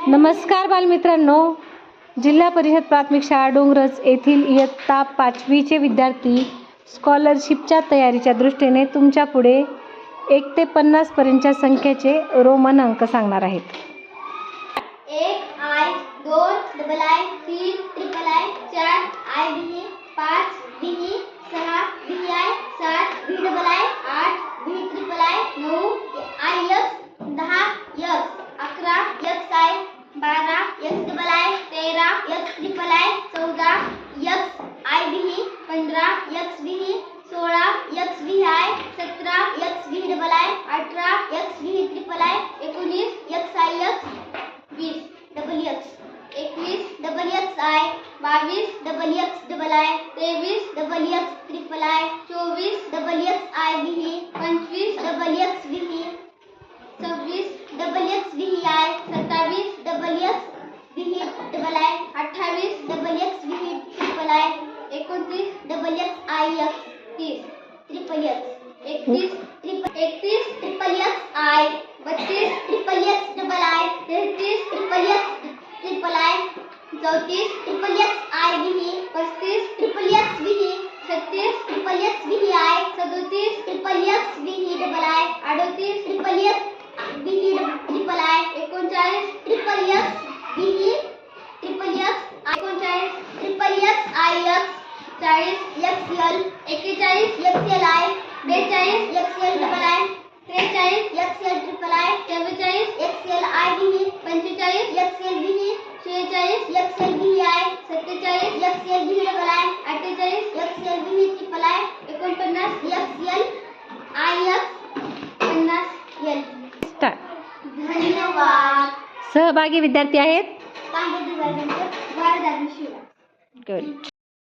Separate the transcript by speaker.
Speaker 1: नमस्कार बालमित्रांनो, जिल्हा परिषद प्राथमिक शाळा डोंगरज येथील इयत्ता 5वीचे विद्यार्थी स्कॉलरशिपच्या तयारीच्या दृष्टीने तुमच्या पुढे 1 ते 50 पर्यंतच्या संख्येचे रोमन अंक सांगणार आहेत.
Speaker 2: 1 I 2 double I 3 triple I 4 I B 5 B 6 B I 7 B double I 8 B triple I 9 I X 10 X 11 X I 12 X double I 13 X triple I 14 X I B 15 X B 16 X B I 17 X B double I 18 X B triple I 19 X I X 20 double X 21 double X I 22 double X double I 23 double X triple I 24 double X I B 25 double X B 26 double X B I 27 double X B double I 28 double X B triple I 29 double X I X 30 triple X 31 triple X I 32 triple X double I 33 triple X triple I 34 triple X I B 35 triple X B 36 triple X B I 37 triple X B double I 38 triple X B triple I 39 triple X B triple X 39 triple X I X 40 XL 41 XL I 42 XL double I 43 XL triple I 44 XL I B 45 XL B 46 XL B I 47 XL B double I 48 XL B triple I 49 XL I X 50 L. धन्यवाद.
Speaker 1: सहभागी विद्यार्थी आहेत.
Speaker 2: Good.